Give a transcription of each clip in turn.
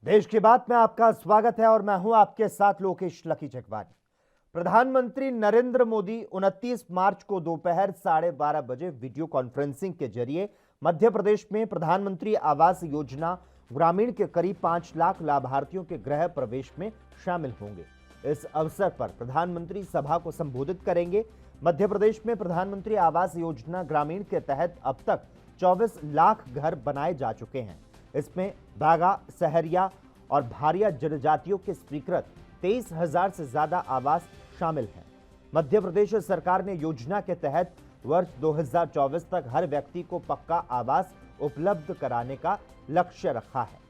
देश की बात में आपका स्वागत है और मैं हूं आपके साथ लोकेश लकी चकवानी। प्रधानमंत्री नरेंद्र मोदी 29 मार्च को दोपहर 12:30 बजे वीडियो कॉन्फ्रेंसिंग के जरिए मध्य प्रदेश में प्रधानमंत्री आवास योजना ग्रामीण के करीब 5 लाख लाभार्थियों के गृह प्रवेश में शामिल होंगे। इस अवसर पर प्रधानमंत्री सभा को संबोधित करेंगे। मध्य प्रदेश में प्रधानमंत्री आवास योजना ग्रामीण के तहत अब तक 24 लाख घर बनाए जा चुके हैं। इसमें बागा, सहरिया और भारिया जनजातियों के स्वीकृत 23,000 से ज्यादा आवास शामिल हैं। मध्य प्रदेश सरकार ने योजना के तहत वर्ष 2024 तक हर व्यक्ति को पक्का आवास उपलब्ध कराने का लक्ष्य रखा है।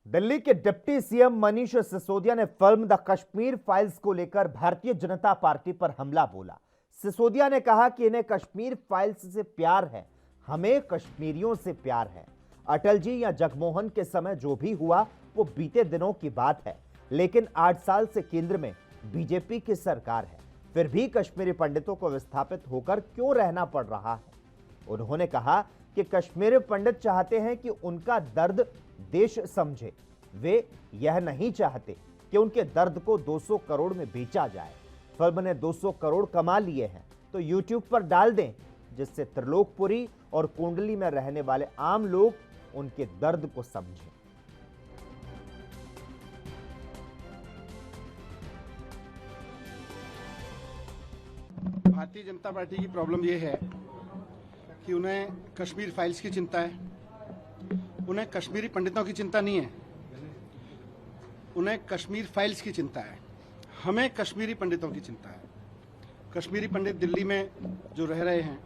दिल्ली के डिप्टी सीएम मनीष सिसोदिया ने फिल्म द कश्मीर फाइल्स को लेकर भारतीय जनता पार्टी पर हमला बोला। सिसोदिया ने कहा कि इन्हें कश्मीर फाइल्स से प्यार है, हमें कश्मीरियों से प्यार है। अटल जी या जगमोहन के समय जो भी हुआ वो बीते दिनों की बात है, लेकिन 8 साल से केंद्र में बीजेपी की सरकार है, फिर भी कश्मीरी पंडितों को विस्थापित होकर क्यों रहना पड़ रहा है। उन्होंने कहा कि कश्मीरी पंडित चाहते हैं कि उनका दर्द देश समझे। वे यह नहीं चाहते कि उनके दर्द को 200 करोड़ में बेचा जाए। फिल्म ने 200 करोड़ कमा लिए हैं तो यूट्यूब पर डाल दें, जिससे त्रिलोकपुरी और कुंडली में रहने वाले आम लोग उनके दर्द को समझें। भारतीय जनता पार्टी की प्रॉब्लम यह है कि उन्हें कश्मीर फाइल्स की चिंता है, उन्हें कश्मीरी पंडितों की चिंता नहीं है, उन्हें कश्मीर फाइल्स की चिंता है। हमें कश्मीरी पंडितों की चिंता है। कश्मीरी पंडित दिल्ली में जो रह रहे हैं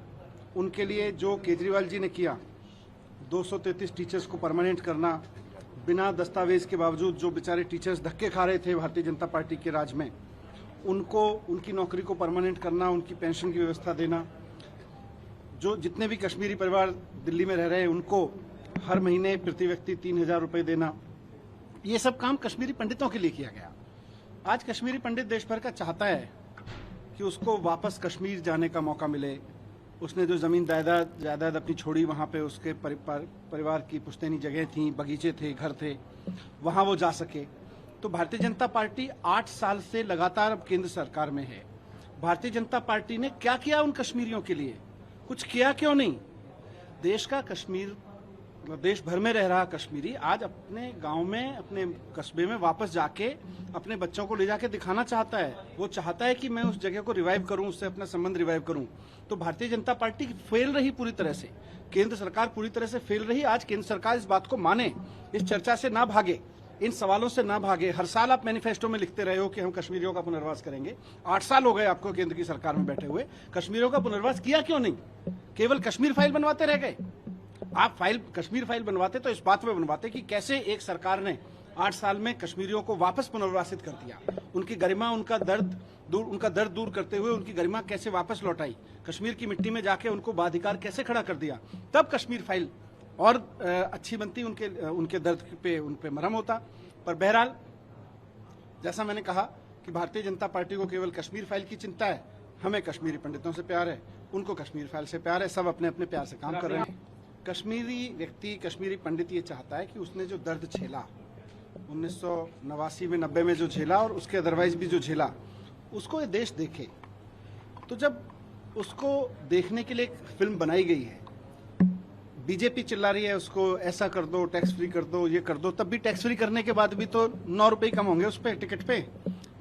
उनके लिए जो केजरीवाल जी ने किया, 233 टीचर्स को परमानेंट करना, बिना दस्तावेज के बावजूद जो बेचारे टीचर्स धक्के खा रहे थे भारतीय जनता पार्टी के राज में, उनको उनकी नौकरी को परमानेंट करना, उनकी पेंशन की व्यवस्था देना, जो जितने भी कश्मीरी परिवार दिल्ली में रह रहे हैं उनको हर महीने प्रति व्यक्ति 3,000 रुपये देना, ये सब काम कश्मीरी पंडितों के लिए किया गया। आज कश्मीरी पंडित देश भर का चाहता है कि उसको वापस कश्मीर जाने का मौका मिले। उसने जो जमीन जायदाद अपनी छोड़ी, वहाँ पे उसके परिवार की पुश्तैनी जगह थी, बगीचे थे, घर थे, वहाँ वो जा सके। तो भारतीय जनता पार्टी 8 साल से लगातार अब केंद्र सरकार में है। भारतीय जनता पार्टी ने क्या किया उन कश्मीरियों के लिए? कुछ किया क्यों नहीं? देश का कश्मीर, देश भर में रह रहा कश्मीरी आज अपने गांव में, अपने कस्बे में वापस जाके अपने बच्चों को ले जाके दिखाना चाहता है। वो चाहता है कि मैं उस जगह को रिवाइव करूं, उससे अपना संबंध रिवाइव करूं। तो भारतीय जनता पार्टी फेल रही पूरी तरह से, केंद्र सरकार पूरी तरह से फेल रही। आज केंद्र सरकार इस बात को माने, इस चर्चा से ना भागे, इन सवालों से ना भागे। हर साल आप मैनिफेस्टो में लिखते रहे हो कि हम कश्मीरियों का पुनर्वास करेंगे। 8 साल हो गए आपको केंद्र की सरकार में बैठे हुए, कश्मीरियों का पुनर्वास किया क्यों नहीं? केवल कश्मीर फाइल बनवाते रह गए। आप कश्मीर फाइल बनवाते तो इस बात में बनवाते कि कैसे एक सरकार ने 8 साल में कश्मीरियों को वापस पुनर्वासित कर दिया, उनकी गरिमा, उनका दर्द दूर करते हुए उनकी गरिमा कैसे वापस लौटाई, कश्मीर की मिट्टी में जाके उनको बाधिकार कैसे खड़ा कर दिया। तब कश्मीर फाइल और अच्छी बनती, उनके दर्द पे उन पे मरहम होता। पर बहरहाल, जैसा मैंने कहा कि भारतीय जनता पार्टी को केवल कश्मीर फाइल की चिंता है, हमें कश्मीरी पंडितों से प्यार है, उनको कश्मीर फाइल से प्यार है। सब अपने अपने प्यार से काम कर रहे हैं। कश्मीरी व्यक्ति, कश्मीरी पंडित ये चाहता है कि उसने जो दर्द झेला 1989 में, 90 में जो झेला और उसके अदरवाइज भी जो झेला, उसको ये देश देखे। तो जब उसको देखने के लिए एक फिल्म बनाई गई है, बीजेपी चिल्ला रही है उसको ऐसा कर दो, टैक्स फ्री कर दो, ये कर दो, तब भी टैक्स फ्री करने के बाद भी तो 9 रुपये कम होंगे उस पर टिकट पे।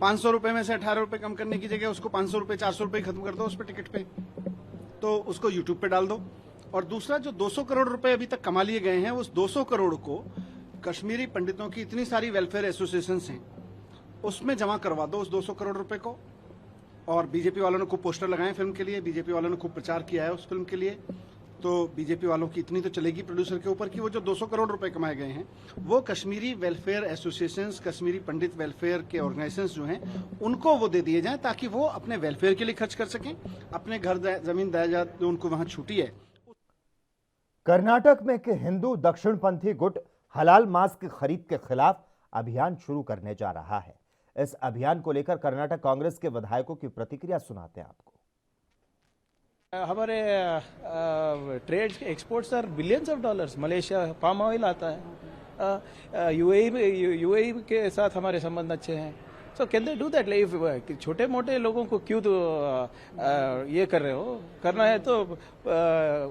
500 रुपये में से 18 रुपये कम करने की जगह उसको 500 रुपये, 400 रुपये खत्म कर दो उस पर टिकट पे, तो उसको यूट्यूब पे डाल दो। और दूसरा, जो 200 करोड़ रुपए अभी तक कमा लिए गए हैं, उस 200 करोड़ को कश्मीरी पंडितों की इतनी सारी वेलफेयर एसोसिएशंस हैं, उसमें जमा करवा दो उस 200 करोड़ रुपए को। और बीजेपी वालों ने खूब पोस्टर लगाए फिल्म के लिए, बीजेपी वालों ने खूब प्रचार किया है उस फिल्म के लिए। तो बीजेपी वालों की इतनी तो चलेगी प्रोड्यूसर के ऊपर कि वो जो 200 करोड़ रुपए कमाए गए हैं, वो कश्मीरी वेलफेयर एसोसिएशंस, कश्मीरी पंडित वेलफेयर के ऑर्गेनाइजेशंस जो हैं, उनको वो दे दिए जाएं, ताकि वो अपने वेलफेयर के लिए खर्च कर सकें, अपने घर जमीन जायदाद जो उनको वहां छूटी है। कर्नाटक में एक हिंदू दक्षिणपंथी गुट हलाल मांस की खरीद के खिलाफ अभियान शुरू करने जा रहा है। इस अभियान को लेकर कर्नाटक कांग्रेस के विधायकों की प्रतिक्रिया सुनाते हैं आपको। हमारे trade exports are billions of dollars. Malaysia palm oil आता है, यूएई के साथ हमारे संबंध अच्छे हैं। So can they do that? Like छोटे मोटे लोगों को क्यों तो ये कर रहे हो? करना है तो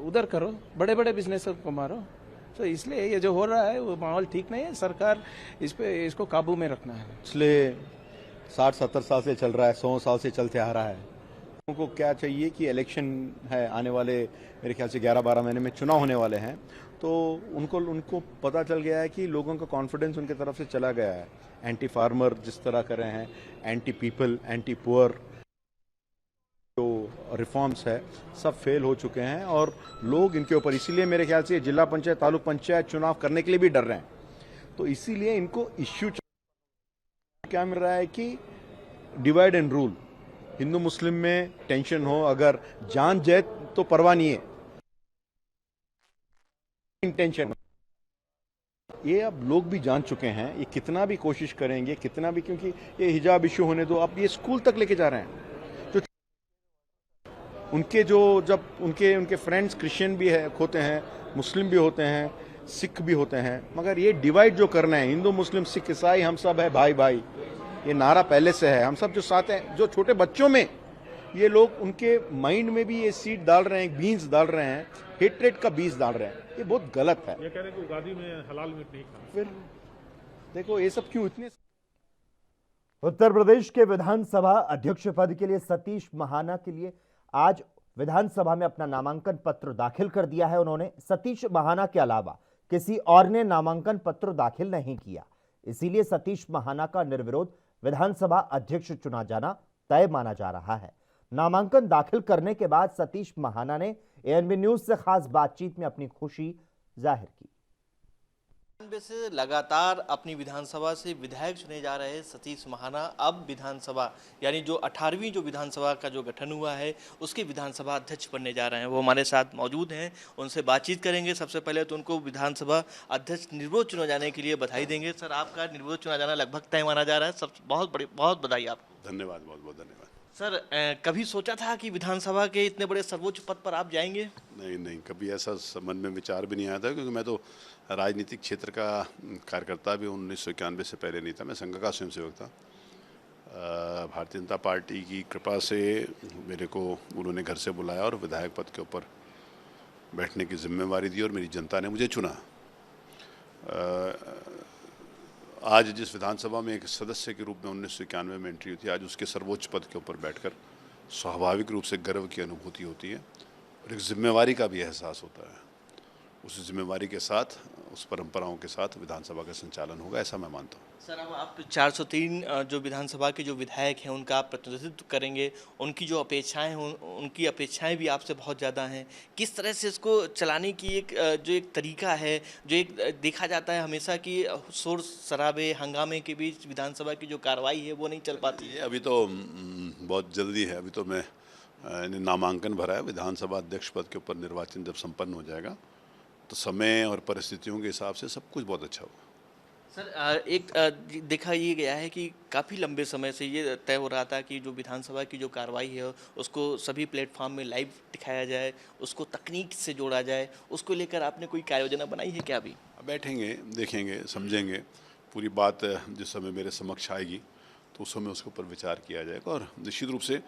उधर करो, बड़े बड़े बिजनेस को मारो। तो इसलिए ये जो हो रहा है वो माहौल ठीक नहीं है। सरकार इसको काबू में रखना है। पिछले 60-70 साल से चल रहा है, 100 साल से चलते आ रहा है। उनको क्या चाहिए कि इलेक्शन है आने वाले, मेरे ख्याल से 11-12 महीने में चुनाव होने वाले हैं, तो उनको पता चल गया है कि लोगों का कॉन्फिडेंस उनके तरफ से चला गया है। एंटी फार्मर जिस तरह कर रहे हैं, एंटी पीपल, एंटी पुअर, जो रिफॉर्म्स है सब फेल हो चुके हैं और लोग इनके ऊपर, इसीलिए मेरे ख्याल से जिला पंचायत, तालुक पंचायत चुनाव करने के लिए भी डर रहे हैं। तो इसीलिए इनको इश्यू क्या मिल रहा है कि डिवाइड एंड रूल, हिंदू मुस्लिम में टेंशन हो, अगर जान जाए तो परवाह नहीं है, इंटेंशन। ये अब लोग भी जान चुके हैं, ये कितना भी कोशिश करेंगे, कितना भी, क्योंकि ये हिजाब इश्यू होने दो, अब ये स्कूल तक लेके जा रहे हैं। जो जब उनके फ्रेंड्स क्रिश्चियन भी है होते हैं, मुस्लिम भी होते हैं, सिख भी होते हैं, मगर ये डिवाइड जो करना है, हिंदू मुस्लिम सिख ईसाई हम सब है भाई भाई, ये नारा पहले से है, हम सब जो साथ हैं, जो छोटे बच्चों में ये लोग, उनके माइंड में भी ये सीड डाल रहे हैं, बीन्स डाल रहे हैं, हेट्रेड का बीज डाल रहे हैं। ये बहुत गलत है। ये कह रहे हैं कि उगादी में हलाल मीट नहीं खाना। फिर देखो ये सब क्यों इतने। उत्तर प्रदेश के विधानसभा अध्यक्ष पद के लिए सतीश महाना के लिए आज विधानसभा में अपना नामांकन पत्र दाखिल कर दिया है। उन्होंने सतीश महाना के अलावा किसी और ने नामांकन पत्र दाखिल नहीं किया, इसीलिए सतीश महाना का निर्विरोध विधानसभा अध्यक्ष चुना जाना तय माना जा रहा है। नामांकन दाखिल करने के बाद सतीश महाना ने एएनबी न्यूज से खास बातचीत में अपनी खुशी जाहिर की। से लगातार अपनी विधानसभा से विधायक चुने जा रहे सतीश महाना अब विधानसभा यानी जो 18वीं जो विधानसभा का जो गठन हुआ है उसके विधानसभा अध्यक्ष बनने जा रहे हैं। वो हमारे साथ मौजूद हैं, उनसे बातचीत करेंगे। सबसे पहले तो उनको विधानसभा अध्यक्ष निर्विरोध चुने जाने के लिए बधाई देंगे। सर, आपका निर्विरोध चुना जाना लगभग तय माना जा रहा है। सब बहुत बधाई आपको। धन्यवाद, बहुत बहुत धन्यवाद। सर, कभी सोचा था कि विधानसभा के इतने बड़े सर्वोच्च पद पर आप जाएंगे? नहीं, कभी ऐसा मन में विचार भी नहीं आया था, क्योंकि मैं तो राजनीतिक क्षेत्र का कार्यकर्ता भी 1991 से पहले नहीं था। मैं संघ का स्वयंसेवक था। भारतीय जनता पार्टी की कृपा से मेरे को उन्होंने घर से बुलाया और विधायक पद के ऊपर बैठने की जिम्मेवारी दी और मेरी जनता ने मुझे चुना। आज जिस विधानसभा में एक सदस्य के रूप में 1991 में एंट्री हुई थी, आज उसके सर्वोच्च पद के ऊपर बैठकर स्वाभाविक रूप से गर्व की अनुभूति होती है और एक जिम्मेवारी का भी एहसास होता है। उस जिम्मेवारी के साथ, उस परंपराओं के साथ विधानसभा का संचालन होगा, ऐसा मैं मानता हूँ। सर, अब आप 403 जो विधानसभा के जो विधायक हैं उनका आप प्रतिनिधित्व करेंगे। उनकी जो अपेक्षाएं हैं उनकी अपेक्षाएं भी आपसे बहुत ज़्यादा हैं। किस तरह से इसको चलाने की एक तरीका है, जो एक देखा जाता है हमेशा कि शोर शराबे हंगामे के बीच विधानसभा की जो कार्रवाई है वो नहीं चल पाती है? अभी तो बहुत जल्दी है। अभी तो मैं नामांकन भरा है। विधानसभा अध्यक्ष पद के ऊपर निर्वाचन जब संपन्न हो जाएगा तो समय और परिस्थितियों के हिसाब से सब कुछ बहुत अच्छा होगा। सर, एक देखा ये गया है कि काफ़ी लंबे समय से ये तय हो रहा था कि जो विधानसभा की जो कार्रवाई है उसको सभी प्लेटफॉर्म में लाइव दिखाया जाए, उसको तकनीक से जोड़ा जाए। उसको लेकर आपने कोई कार्य योजना बनाई है क्या? अभी बैठेंगे, देखेंगे, समझेंगे। पूरी बात जिस समय मेरे समक्ष आएगी तो उस समय उसके ऊपर विचार किया जाएगा और निश्चित रूप से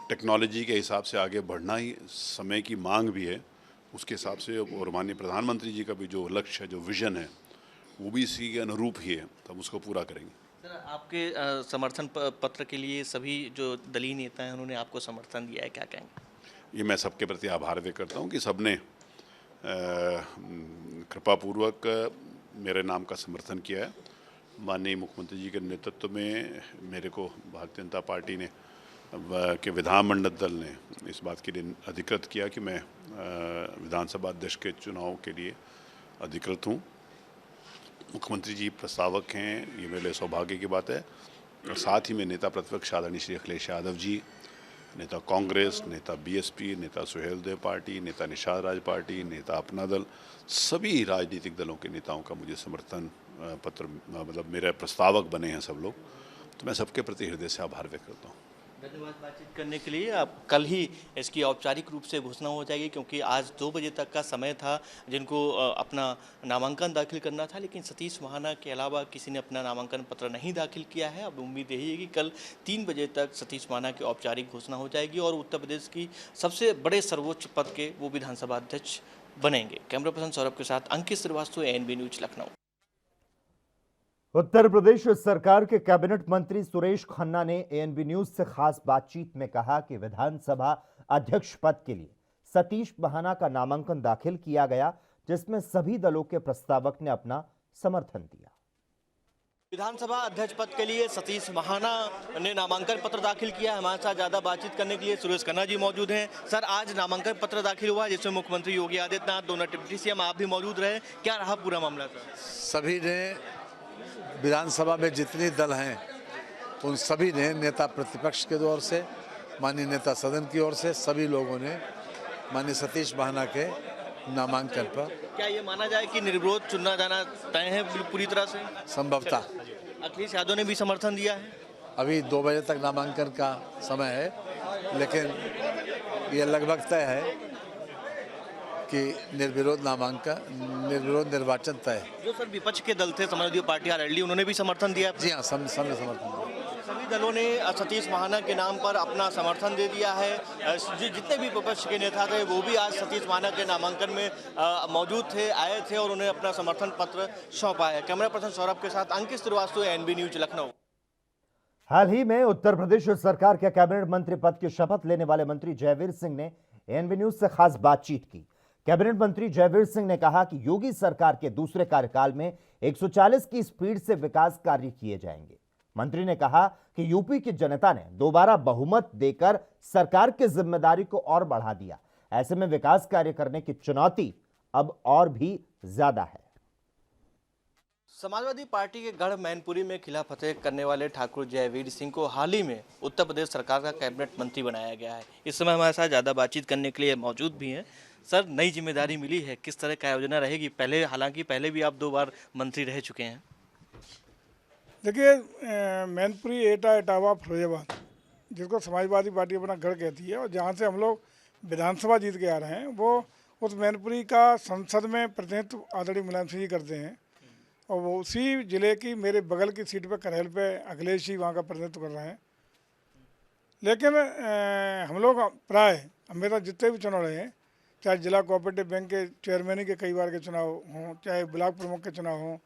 टेक्नोलॉजी के हिसाब से आगे बढ़ना ही समय की मांग भी है, उसके हिसाब से। और माननीय प्रधानमंत्री जी का भी जो लक्ष्य है, जो विजन है, वो भी इसी के अनुरूप ही है, तब उसको पूरा करेंगे। सर, आपके समर्थन पत्र के लिए सभी जो दलीय नेता हैं उन्होंने आपको समर्थन दिया है, क्या कहेंगे? ये मैं सबके प्रति आभार व्यक्त करता हूँ कि सबने कृपापूर्वक मेरे नाम का समर्थन किया है। माननीय मुख्यमंत्री जी के नेतृत्व में मेरे को भारतीय जनता पार्टी ने के विधानमंडल दल ने इस बात के लिए अधिकृत किया कि मैं विधानसभा अध्यक्ष के चुनाव के लिए अधिकृत हूँ। मुख्यमंत्री जी प्रस्तावक हैं, ये मेरे लिए सौभाग्य की बात है। और साथ ही में नेता प्रतिपक्ष आदरणीय श्री अखिलेश यादव जी, नेता कांग्रेस, नेता बीएसपी, नेता सुहेलदेव पार्टी, नेता निषाद राज पार्टी, नेता अपना दल, सभी राजनीतिक दलों के नेताओं का मुझे समर्थन पत्र, मतलब मेरे प्रस्तावक बने हैं सब लोग। तो मैं सबके प्रति हृदय से आभार व्यक्त करता हूँ। धन्यवाद बातचीत करने के लिए। अब कल ही इसकी औपचारिक रूप से घोषणा हो जाएगी, क्योंकि आज 2 बजे तक का समय था जिनको अपना नामांकन दाखिल करना था, लेकिन सतीश महाना के अलावा किसी ने अपना नामांकन पत्र नहीं दाखिल किया है। अब उम्मीद यही है कि कल 3 बजे तक सतीश महाना की औपचारिक घोषणा हो जाएगी और उत्तर प्रदेश की सबसे बड़े सर्वोच्च पद के वो विधानसभा अध्यक्ष बनेंगे। कैमरा पर्सन सौरभ के साथ अंकित श्रीवास्तव, एएनबी न्यूज, लखनऊ। उत्तर प्रदेश सरकार के कैबिनेट मंत्री सुरेश खन्ना ने एएनबी न्यूज से खास बातचीत में कहा कि विधानसभा अध्यक्ष पद के लिए सतीश महाना का नामांकन दाखिल किया गया, जिसमें सभी दलों के प्रस्तावक ने अपना समर्थन दिया। विधानसभा अध्यक्ष पद के लिए सतीश महाना ने नामांकन पत्र दाखिल किया। हमारे साथ ज्यादा बातचीत करने के लिए सुरेश खन्ना जी मौजूद हैं। सर, आज नामांकन पत्र दाखिल हुआ जिसमें मुख्यमंत्री योगी आदित्यनाथ, दोनों डिप्टी सीएम, आप भी मौजूद रहे। क्या रहा पूरा मामला सर? सभी ने, विधानसभा में जितने दल हैं उन सभी ने, नेता प्रतिपक्ष के ओर से, माननीय नेता सदन की ओर से, सभी लोगों ने माननीय सतीश महाना के नामांकन पर, क्या ये माना जाए कि निर्विरोध चुना जाना तय है पूरी तरह से? संभवतः अखिलेश यादव ने भी समर्थन दिया है। अभी 2 बजे तक नामांकन का समय है, लेकिन ये लगभग तय है कि निर्विरोध निर्वाचन तय है। जो सर विपक्ष के दल थे, समाजवादी पार्टी, आरएलडी, उन्होंने भी समर्थन दिया। जी हाँ, सबने समर्थन दिया। सभी दलों ने सतीश महाना के नाम पर अपना समर्थन दे दिया है। जितने भी विपक्ष के नेता थे वो भी आज सतीश महाना के नामांकन में मौजूद थे, आए थे और उन्हें अपना समर्थन पत्र सौंपा है। कैमरा पर्सन सौरभ के साथ अंकित श्रीवास्तव, एएनबी न्यूज, लखनऊ। हाल ही में उत्तर प्रदेश सरकार के कैबिनेट मंत्री पद की शपथ लेने वाले मंत्री जयवीर सिंह ने एएनबी न्यूज से खास बातचीत की। कैबिनेट मंत्री जयवीर सिंह ने कहा कि योगी सरकार के दूसरे कार्यकाल में 140 की स्पीड से विकास कार्य किए जाएंगे। मंत्री ने कहा कि यूपी की जनता ने दोबारा बहुमत देकर सरकार की जिम्मेदारी को और बढ़ा दिया। ऐसे में विकास कार्य करने की चुनौती अब और भी ज्यादा है। समाजवादी पार्टी के गढ़ मैनपुरी में खिला फतेह करने वाले ठाकुर जयवीर सिंह को हाल ही में उत्तर प्रदेश सरकार का कैबिनेट मंत्री बनाया गया है। इस समय हमारे साथ ज़्यादा बातचीत करने के लिए मौजूद भी हैं। सर, नई जिम्मेदारी मिली है, किस तरह का योजना रहेगी? हालांकि पहले भी आप 2 बार मंत्री रह चुके हैं। देखिए, मैनपुरी एटा इटावा फिरोजाबाद, जिसको समाजवादी पार्टी अपना गढ़ कहती है और जहाँ से हम लोग विधानसभा जीत के आ रहे हैं, वो उस मैनपुरी का संसद में प्रतिनिधित्व आदरणीय मुलायम सिंह जी करते हैं और वो उसी जिले की मेरे बगल की सीट पे करेल पे अखिलेश जी वहाँ का प्रतिनिधित्व कर रहे हैं। लेकिन हम लोग प्राय हमेशा जितने भी चुनाव रहे हैं, चाहे जिला कोऑपरेटिव बैंक के चेयरमैन के कई बार के चुनाव हों, चाहे ब्लॉक प्रमुख के चुनाव हों,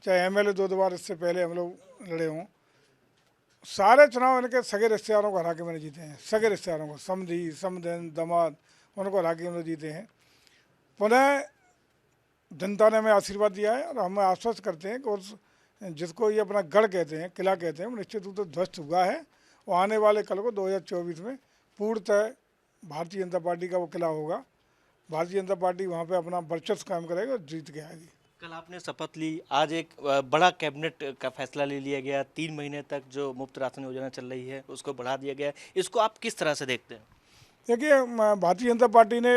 चाहे एमएलए 2 बार इससे पहले हम लोग लड़े हों, सारे चुनाव इनके सगे रिश्तेदारों को हरा के मैंने जीते हैं। सगे रिश्तेदारों को, समधी, समधन, दामाद, उनको हरा के हम लोग जीते हैं। पुनः जनता ने हमें आशीर्वाद दिया है और हमें आश्वस्त करते हैं कि उस जिसको ये अपना गढ़ कहते हैं, किला कहते हैं, वो निश्चित रूप से ध्वस्त हुआ है और आने वाले कल को 2024 में पूर्णतः भारतीय जनता पार्टी का वो किला होगा। भारतीय जनता पार्टी वहाँ पे अपना वर्चस्व कायम करेगी और जीत के आएगी। कल आपने शपथ ली, आज एक बड़ा कैबिनेट का फैसला ले लिया गया। 3 महीने तक जो मुफ्त राशन योजना चल रही है उसको बढ़ा दिया गया। इसको आप किस तरह से देखते हैं? देखिए, भारतीय जनता पार्टी ने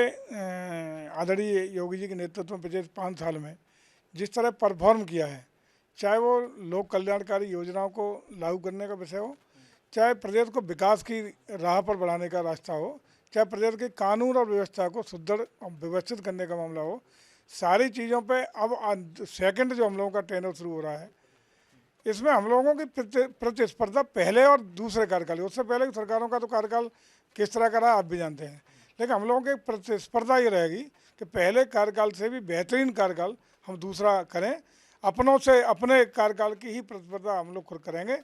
आदरणीय योगी जी के नेतृत्व में पिछले 5 साल में जिस तरह परफॉर्म किया है, चाहे वो लोक कल्याणकारी योजनाओं को लागू करने का विषय हो, चाहे प्रदेश को विकास की राह पर बढ़ाने का रास्ता हो, चाहे प्रदेश के कानून और व्यवस्था को सुदृढ़ और व्यवस्थित करने का मामला हो, सारी चीज़ों पे अब सेकंड जो हम लोगों का टेंडर शुरू हो रहा है, इसमें हम लोगों की प्रतिस्पर्धा पहले और दूसरे कार्यकाल, उससे पहले की सरकारों का तो कार्यकाल किस तरह का रहा आप भी जानते हैं, लेकिन हम लोगों की प्रतिस्पर्धा ये रहेगी कि पहले कार्यकाल से भी बेहतरीन कार्यकाल हम दूसरा करें। अपनों से अपने कार्यकाल की ही प्रतिस्पर्धा हम लोग खुद करेंगे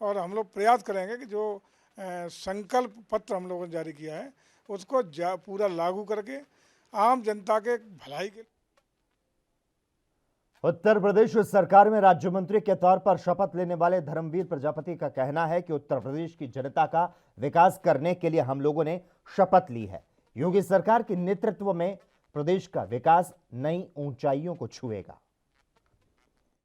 और हम लोग प्रयास करेंगे कि जो संकल्प पत्र हम लोगों ने जारी किया है उसको पूरा लागू करके आम जनता के भलाई के। उत्तर प्रदेश सरकार में राज्य मंत्री के तौर पर शपथ लेने वाले धर्मवीर प्रजापति का कहना है कि उत्तर प्रदेश की जनता का विकास करने के लिए हम लोगों ने शपथ ली है। योगी सरकार के नेतृत्व में प्रदेश का विकास नई ऊंचाइयों को छुएगा।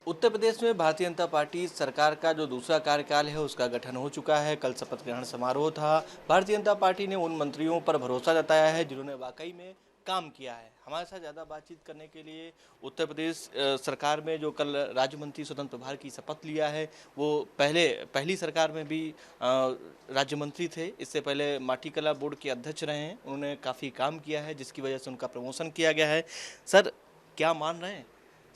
उत्तर प्रदेश में भारतीय जनता पार्टी सरकार का जो दूसरा कार्यकाल है उसका गठन हो चुका है। कल शपथ ग्रहण समारोह था। भारतीय जनता पार्टी ने उन मंत्रियों पर भरोसा जताया है जिन्होंने वाकई में काम किया है। हमारे साथ ज़्यादा बातचीत करने के लिए उत्तर प्रदेश सरकार में जो कल राज्य मंत्री स्वतंत्र प्रभार की शपथ लिया है, वो पहली सरकार में भी राज्य मंत्री थे। इससे पहले माटी कला बोर्ड के अध्यक्ष रहे हैं। उन्होंने काफ़ी काम किया है, जिसकी वजह से उनका प्रमोशन किया गया है। सर, क्या मान रहे हैं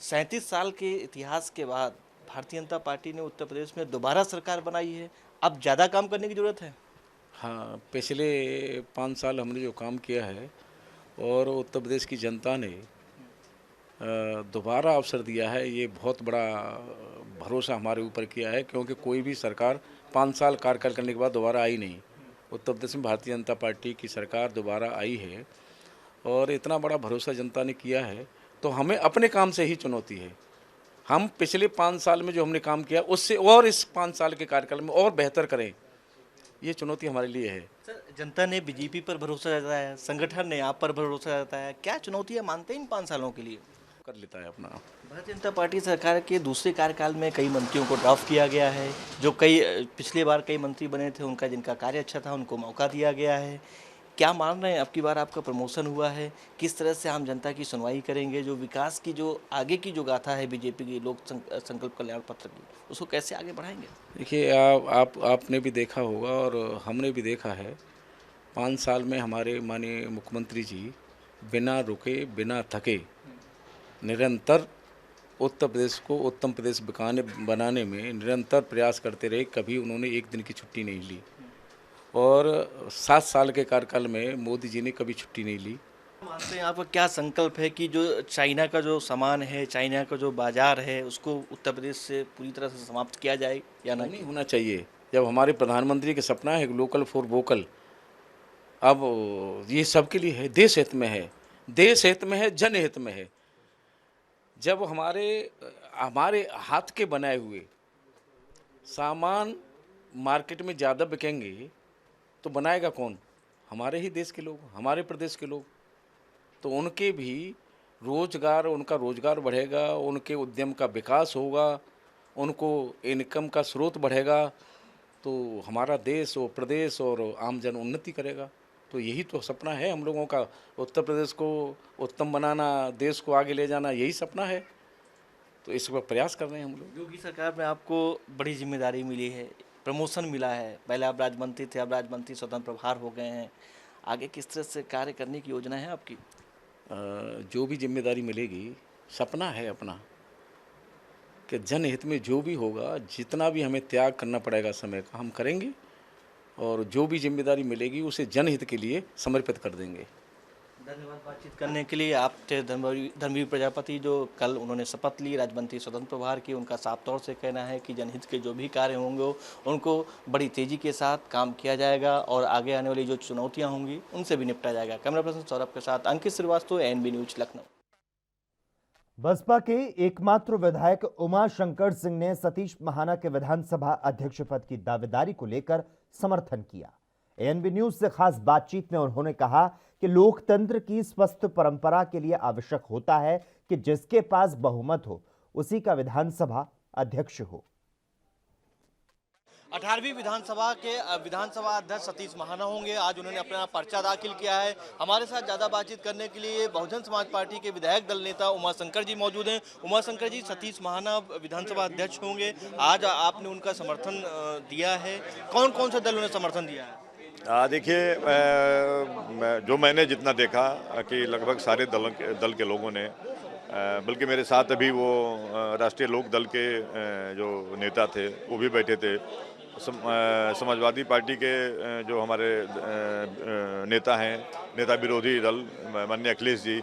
37 साल के इतिहास के बाद भारतीय जनता पार्टी ने उत्तर प्रदेश में दोबारा सरकार बनाई है, अब ज़्यादा काम करने की ज़रूरत है? हाँ, पिछले 5 साल हमने जो काम किया है और उत्तर प्रदेश की जनता ने दोबारा अवसर दिया है, ये बहुत बड़ा भरोसा हमारे ऊपर किया है, क्योंकि कोई भी सरकार 5 साल कार्यकाल करने के बाद दोबारा आई नहीं। उत्तर प्रदेश में भारतीय जनता पार्टी की सरकार दोबारा आई है और इतना बड़ा भरोसा जनता ने किया है, तो हमें अपने काम से ही चुनौती है। हम पिछले 5 साल में जो हमने काम किया उससे और इस 5 साल के कार्यकाल में और बेहतर करें, ये चुनौती हमारे लिए है। सर, जनता ने बीजेपी पर भरोसा जताया, संगठन ने आप पर भरोसा जताया, क्या चुनौतियां मानते हैं इन 5 सालों के लिए? कर लेता है अपना। भारतीय जनता पार्टी सरकार के दूसरे कार्यकाल में कई मंत्रियों को ड्रॉप किया गया है। जो पिछले बार कई मंत्री बने थे, उनका जिनका कार्य अच्छा था, उनको मौका दिया गया है। क्या मान रहे हैं, अब की बार आपका प्रमोशन हुआ है, किस तरह से आम जनता की सुनवाई करेंगे? जो विकास की जो आगे की जो गाथा है बीजेपी की लोक संकल्प कल्याण पत्र की, उसको कैसे आगे बढ़ाएंगे? देखिए, आपने भी देखा होगा और हमने भी देखा है, 5 साल में हमारे माननीय मुख्यमंत्री जी बिना रुके बिना थके निरंतर उत्तर प्रदेश को उत्तम प्रदेश बनाने में निरंतर प्रयास करते रहे। कभी उन्होंने एक दिन की छुट्टी नहीं ली और 7 साल के कार्यकाल में मोदी जी ने कभी छुट्टी नहीं ली। मानते हैं, आपका क्या संकल्प है कि जो चाइना का जो सामान है, चाइना का जो बाजार है, उसको उत्तर प्रदेश से पूरी तरह से समाप्त किया जाए या नहीं होना चाहिए? जब हमारे प्रधानमंत्री का सपना है लोकल फॉर वोकल, अब ये सबके लिए है, देश हित में है, देश हित में है, जनहित में है। जब हमारे हाथ के बनाए हुए सामान मार्केट में ज़्यादा बिकेंगे तो बनाएगा कौन? हमारे ही देश के लोग, हमारे प्रदेश के लोग। तो उनके भी उनका रोजगार बढ़ेगा, उनके उद्यम का विकास होगा, उनको इनकम का स्रोत बढ़ेगा, तो हमारा देश और प्रदेश और आमजन उन्नति करेगा। तो यही तो सपना है हम लोगों का, उत्तर प्रदेश को उत्तम बनाना, देश को आगे ले जाना, यही सपना है। तो इस पर प्रयास कर रहे हैं हम लोग। योगी सरकार में आपको बड़ी जिम्मेदारी मिली है, प्रमोशन मिला है, पहले आप राज्य मंत्री थे, अब राज्य मंत्री स्वतंत्र प्रभार हो गए हैं। आगे किस तरह से कार्य करने की योजना है आपकी? जो भी जिम्मेदारी मिलेगी, सपना है अपना कि जनहित में जो भी होगा, जितना भी हमें त्याग करना पड़ेगा समय का, हम करेंगे और जो भी जिम्मेदारी मिलेगी उसे जनहित के लिए समर्पित कर देंगे। धन्यवाद बातचीत करने के लिए। आप थे धर्मवीर प्रजापति, जो कल उन्होंने शपथ ली राज्य मंत्री स्वतंत्र प्रभार की। उनका साफ तौर से कहना है कि जनहित के जो भी कार्य होंगे उनको बड़ी तेजी के साथ काम किया जाएगा और आगे आने वाली जो चुनौतियां होंगी उनसे भी निपटा जाएगा। कैमरा पर्सन सौरभ के साथ अंकित श्रीवास्तव, एएनबी न्यूज, लखनऊ। बसपा के एकमात्र विधायक उमाशंकर सिंह ने सतीश महाना के विधानसभा अध्यक्ष पद की दावेदारी को लेकर समर्थन किया। एएनबी न्यूज से खास बातचीत में उन्होंने कहा कि लोकतंत्र की स्वस्थ परंपरा के लिए आवश्यक होता है कि जिसके पास बहुमत हो उसी का विधानसभा अध्यक्ष हो। 18वीं विधानसभा के विधानसभा अध्यक्ष सतीश महाना होंगे। आज उन्होंने अपना पर्चा दाखिल किया है। हमारे साथ ज़्यादा बातचीत करने के लिए बहुजन समाज पार्टी के विधायक दल नेता उमाशंकर जी मौजूद हैं। उमाशंकर जी, सतीश महाना विधानसभा अध्यक्ष होंगे, आज आपने उनका समर्थन दिया है, कौन कौन से दल उन्हें समर्थन दिया है? देखिए, जो मैंने जितना देखा कि लगभग सारे दल के लोगों ने, बल्कि मेरे साथ अभी वो राष्ट्रीय लोक दल के जो नेता थे वो भी बैठे थे, समाजवादी पार्टी के जो हमारे नेता हैं, नेता विरोधी दल माननीय अखिलेश जी,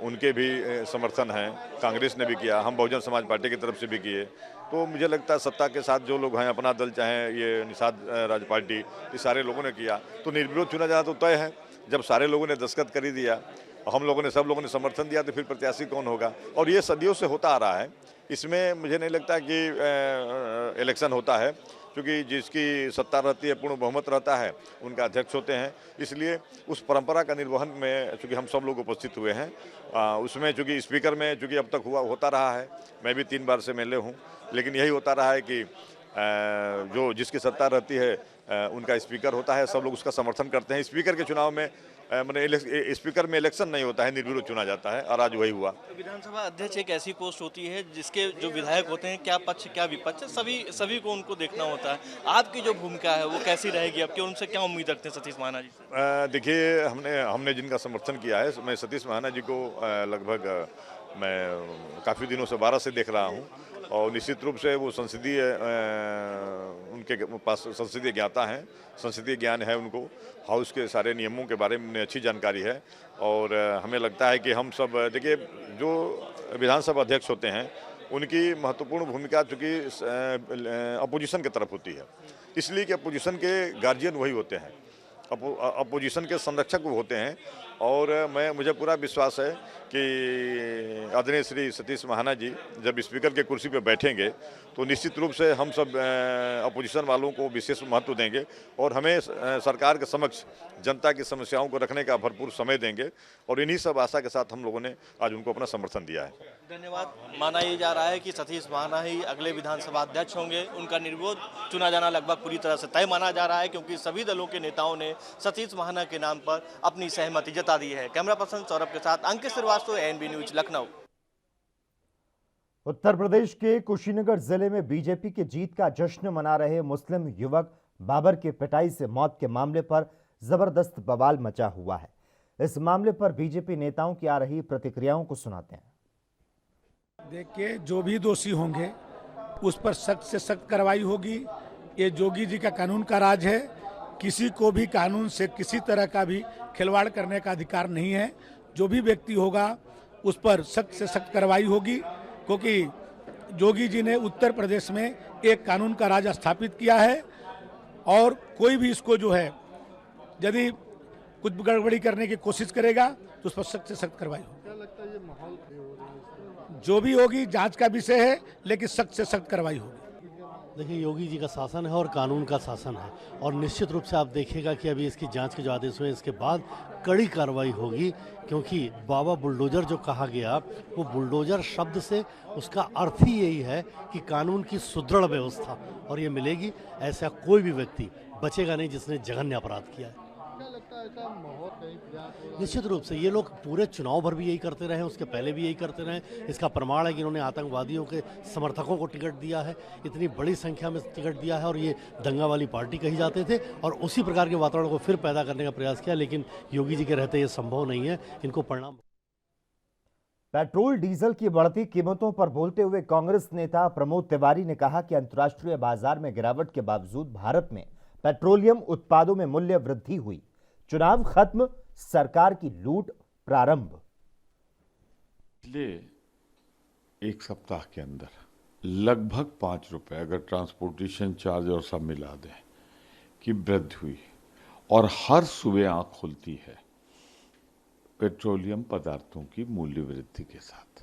उनके भी समर्थन हैं, कांग्रेस ने भी किया, हम बहुजन समाज पार्टी की तरफ से भी किए। तो मुझे लगता है सत्ता के साथ जो लोग हैं, अपना दल चाहे ये निषाद राज पार्टी, ये सारे लोगों ने किया, तो निर्विरोध चुना जाना तो तय है। जब सारे लोगों ने दस्तखत कर ही दिया, हम लोगों ने, सब लोगों ने समर्थन दिया, तो फिर प्रत्याशी कौन होगा? और ये सदियों से होता आ रहा है। इसमें मुझे नहीं लगता कि इलेक्शन होता है, क्योंकि जिसकी सत्ता रहती है, पूर्ण बहुमत रहता है, उनका अध्यक्ष होते हैं। इसलिए उस परंपरा का निर्वहन में चूँकि हम सब लोग उपस्थित हुए हैं, उसमें चूँकि स्पीकर में चूँकि अब तक होता रहा है, मैं भी 3 बार से मिले हूँ, लेकिन यही होता रहा है कि जो जिसकी सत्ता रहती है उनका स्पीकर होता है, सब लोग उसका समर्थन करते हैं। स्पीकर के चुनाव में मैंने स्पीकर में इलेक्शन नहीं होता है, निर्विरोध चुना जाता है, और आज वही हुआ। तो विधानसभा अध्यक्ष एक ऐसी पोस्ट होती है जिसके जो विधायक होते हैं, क्या पक्ष क्या विपक्ष, सभी को उनको देखना होता है। आपकी जो भूमिका है वो कैसी रहेगी, आपकी उनसे क्या उम्मीद रखते हैं सतीश महाना जी से? देखिए, हमने जिनका समर्थन किया है, मैं सतीश महाना जी को लगभग मैं काफ़ी दिनों से 12 से देख रहा हूँ, और निश्चित रूप से वो उनके पास संसदीय ज्ञाता हैं, संसदीय ज्ञान है उनको, हाउस के सारे नियमों के बारे में अच्छी जानकारी है। और हमें लगता है कि हम सब, देखिए, जो विधानसभा अध्यक्ष होते हैं उनकी महत्वपूर्ण भूमिका चूँकि अपोजिशन की तरफ होती है, इसलिए कि अपोजिशन के गार्जियन वही होते हैं, अपोजिशन के संरक्षक वो होते हैं। और मुझे पूरा विश्वास है कि आदरणीय श्री सतीश महाना जी जब स्पीकर के कुर्सी पर बैठेंगे तो निश्चित रूप से हम सब अपोजिशन वालों को विशेष महत्व देंगे, और हमें सरकार के समक्ष जनता की समस्याओं को रखने का भरपूर समय देंगे, और इन्हीं सब आशा के साथ हम लोगों ने आज उनको अपना समर्थन दिया है। धन्यवाद। माना ये जा रहा है कि सतीश महाना ही अगले विधानसभा अध्यक्ष होंगे। उनका निर्विरोध चुना जाना लगभग पूरी तरह से तय माना जा रहा है, क्योंकि सभी दलों के नेताओं ने सतीश महाना के नाम पर अपनी सहमति जता दी है। कैमरा पर्सन सौरभ के साथ अंकित श्रीवास्तव, एएनबी न्यूज, लखनऊ। उत्तर प्रदेश के कुशीनगर जिले में बीजेपी की जीत का जश्न मना रहे मुस्लिम युवक बाबर की पिटाई से मौत के मामले पर जबरदस्त बवाल मचा हुआ है। इस मामले पर बीजेपी नेताओं की आ रही प्रतिक्रियाओं को सुनाते हैं। देखिए, जो भी दोषी होंगे उस पर सख्त से सख्त कार्रवाई होगी। ये जोगी जी का कानून का राज है, किसी को भी कानून से किसी तरह का भी खिलवाड़ करने का अधिकार नहीं है। जो भी व्यक्ति होगा उस पर सख्त से सख्त कार्रवाई होगी, क्योंकि जोगी जी ने उत्तर प्रदेश में एक कानून का राज स्थापित किया है, और कोई भी इसको जो है यदि कुछ गड़बड़ी करने की कोशिश करेगा तो उस पर सख्त से सख्त कार्रवाई होगी। क्या लगता है ये माहौल जो भी होगी जांच का विषय है, लेकिन सख्त से सख्त कार्रवाई होगी। देखिए, योगी जी का शासन है और कानून का शासन है, और निश्चित रूप से आप देखिएगा कि अभी इसकी जांच के जो आदेश हुए इसके बाद कड़ी कार्रवाई होगी, क्योंकि बाबा बुलडोजर जो कहा गया, वो बुलडोजर शब्द से उसका अर्थ ही यही है कि कानून की सुदृढ़ व्यवस्था, और ये मिलेगी। ऐसा कोई भी व्यक्ति बचेगा नहीं जिसने जघन्य अपराध किया है। निश्चित रूप से ये लोग पूरे चुनाव भर भी यही करते रहे, उसके पहले भी यही करते रहे। इसका प्रमाण है कि इन्होंने आतंकवादियों के समर्थकों को टिकट दिया है, इतनी बड़ी संख्या में टिकट दिया है, और ये दंगा वाली पार्टी कही जाते थे, और उसी प्रकार के वातावरण को फिर पैदा करने का प्रयास किया। लेकिन योगी जी के रहते ये संभव नहीं है, इनको परिणाम। पेट्रोल डीजल की बढ़ती कीमतों पर बोलते हुए कांग्रेस नेता प्रमोद तिवारी ने कहा कि अंतर्राष्ट्रीय बाजार में गिरावट के बावजूद भारत में पेट्रोलियम उत्पादों में मूल्य वृद्धि हुई। चुनाव खत्म, सरकार की लूट प्रारंभ। पिछले एक सप्ताह के अंदर लगभग 5 रुपए, अगर ट्रांसपोर्टेशन चार्ज और सब मिला दें, की वृद्धि हुई, और हर सुबह आंख खुलती है पेट्रोलियम पदार्थों की मूल्य वृद्धि के साथ।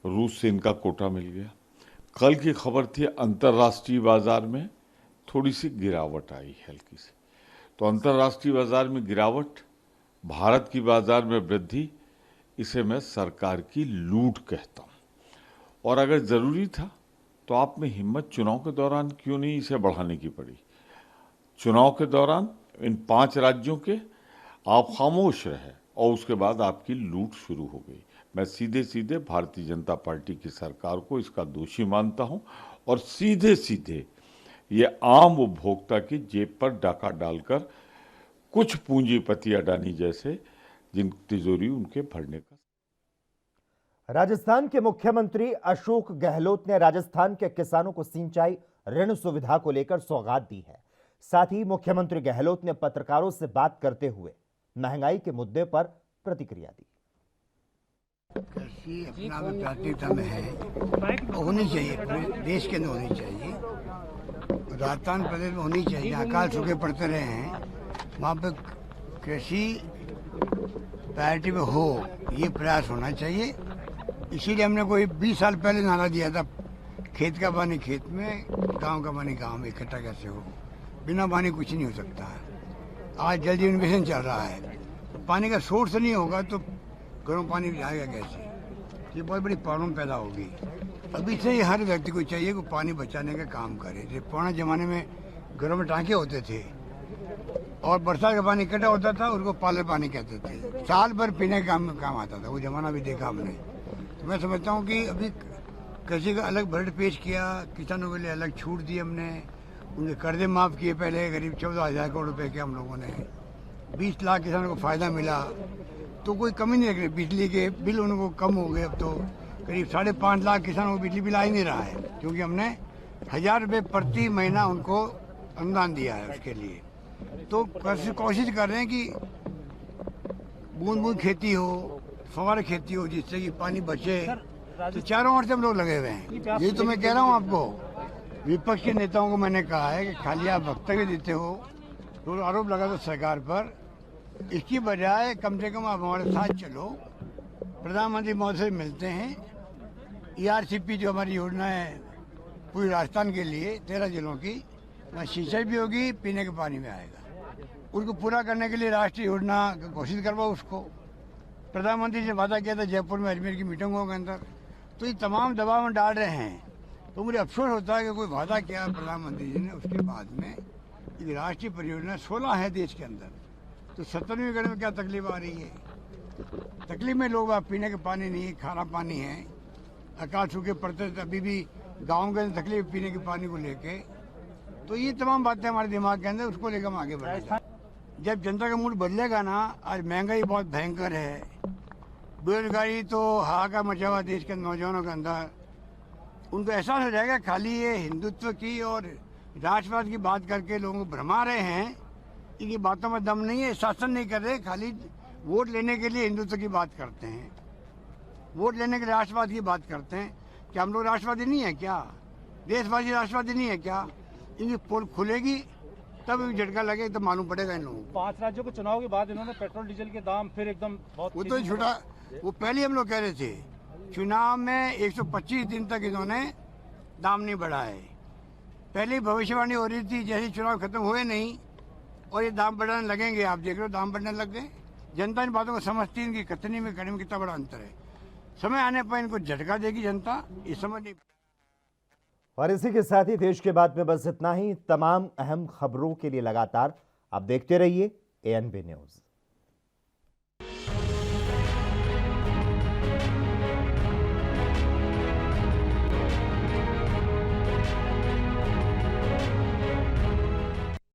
रूस से इनका कोटा मिल गया। कल की खबर थी अंतर्राष्ट्रीय बाजार में थोड़ी सी गिरावट आई, हल्की सी। तो अंतर्राष्ट्रीय बाजार में गिरावट, भारत की बाजार में वृद्धि, इसे मैं सरकार की लूट कहता हूं। और अगर जरूरी था तो आप में हिम्मत चुनाव के दौरान क्यों नहीं इसे बढ़ाने की पड़ी? चुनाव के दौरान इन 5 राज्यों के आप खामोश रहे, और उसके बाद आपकी लूट शुरू हो गई। मैं सीधे सीधे भारतीय जनता पार्टी की सरकार को इसका दोषी मानता हूं, और सीधे सीधे ये आम उपभोक्ता की जेब पर डाका डालकर कुछ पूंजीपति अडानी जैसे जिन तिजोरी उनके भरने का। राजस्थान के मुख्यमंत्री अशोक गहलोत ने राजस्थान के किसानों को सिंचाई ऋण सुविधा को लेकर सौगात दी है। साथ ही मुख्यमंत्री गहलोत ने पत्रकारों से बात करते हुए महंगाई के मुद्दे पर प्रतिक्रिया दी। कृषि अपना प्राथमिकता में है, होनी चाहिए, पूरे देश के अंदर होनी चाहिए। राजस्थान प्रदेश में होनी चाहिए। अकाल सूखे पड़ते रहे हैं, वहाँ पे कृषि प्रायोरिटी में हो, ये प्रयास होना चाहिए। इसीलिए हमने कोई 20 साल पहले नारा दिया था, खेत का पानी खेत में, गांव का पानी गांव में इकट्ठा कैसे हो। बिना पानी कुछ नहीं हो सकता है। आज जल जीवन मिशन चल रहा है, पानी का सोर्स नहीं होगा तो गर्म पानी जाएगा कैसे? ये बहुत बड़ी प्रॉब्लम पैदा होगी। अभी से ही हर व्यक्ति को चाहिए कि पानी बचाने का काम करे। पुराने ज़माने में घरों में टाँके होते थे, और बरसात का पानी इकट्ठा होता था, उसको पालर पानी कहते थे। साल भर पीने का काम आता था, वो जमाना भी देखा हमने। तो मैं समझता हूँ कि अभी कृषि का अलग बजट पेश किया, किसानों के लिए अलग छूट दी हमने, उनके कर्जे माफ़ किए। पहले करीब 14,000 करोड़ रुपए के हम लोगों ने, 20 लाख किसानों को फ़ायदा मिला, तो कोई कमी नहीं रखी। बिजली के बिल उनको कम हो गए, अब तो करीब 5.5 लाख किसानों को बिजली बिल आ ही नहीं रहा है, क्योंकि हमने 1,000 रुपये प्रति महीना उनको अनुदान दिया है उसके लिए। तो कोशिश कर रहे हैं कि बूंद बूंद खेती हो, फव्वारा खेती हो, जिससे कि पानी बचे। तो चारों ओर से हम लोग लगे हुए हैं। यही तो मैं कह रहा हूँ आपको, विपक्ष के नेताओं को मैंने कहा है कि खाली आप वक्तव्य देते हो, तो आरोप लगा दो सरकार पर, इसकी बजाय कम से कम आप हमारे साथ चलो, प्रधानमंत्री महोदय से मिलते हैं। ERCP जो हमारी योजना है पूरी राजस्थान के लिए 13 जिलों की, वहाँ सिंचाई भी होगी, पीने के पानी में आएगा। उनको पूरा करने के लिए राष्ट्रीय योजना घोषित करवाओ उसको। प्रधानमंत्री ने वादा किया था जयपुर में अजमेर की मीटिंगों के अंदर, तो ये तमाम दबाव में डाल रहे हैं। तो मुझे अफसोस होता है कि कोई वादा किया प्रधानमंत्री जी ने, उसके बाद में ये राष्ट्रीय परियोजना 16 है देश के अंदर, तो 17वीं करने में क्या तकलीफ आ रही है? तकलीफ में लोग आप पीने के पानी नहीं, खारा पानी है, अकाल सूखे पड़ते थे, अभी भी गाँव के अंदर तकलीफ पीने के पानी को लेके। तो ये तमाम बातें हमारे दिमाग के अंदर, उसको लेकर हम आगे बढ़ेंगे। जब जनता का मूड बदलेगा ना, आज महंगाई बहुत भयंकर है, बेरोजगारी तो हाहाकार मचा हुआ देश के नौजवानों के अंदर, उनको एहसास हो जाएगा खाली ये हिंदुत्व की और राष्ट्रवाद की बात करके लोगों को भरमा रहे हैं, इनकी बातों में दम नहीं है, शासन नहीं कर रहे, खाली वोट लेने के लिए हिंदुत्व की बात करते हैं, वोट लेने के लिए राष्ट्रवाद की बात करते हैं। क्या हम लोग राष्ट्रवादी नहीं है क्या? देशवासी राष्ट्रवादी नहीं है क्या? इनकी पोल खुलेगी तब झटका लगे तो मालूम पड़ेगा इन लोगों को। 5 राज्यों के चुनाव के बाद इन्होंने पेट्रोल डीजल के दाम फिर एकदम बहुत, वो तो छोटा, वो पहले हम लोग कह रहे थे चुनाव में 125 दिन तक इन्होंने दाम नहीं बढ़ाए। पहले भविष्यवाणी हो रही थी, जैसे चुनाव खत्म हुए नहीं और ये दाम बढ़ाने लगेंगे, आप देख रहे हो दाम बढ़ने लग गए। जनता इन बातों को समझती है, इनकी कथनी में करने में कितना बड़ा अंतर है। समय आने पर इनको झटका देगी जनता, इस समझ नहीं। और इसी के साथ ही देश के बाद में बस इतना ही। तमाम अहम खबरों के लिए लगातार आप देखते रहिए ANB न्यूज़।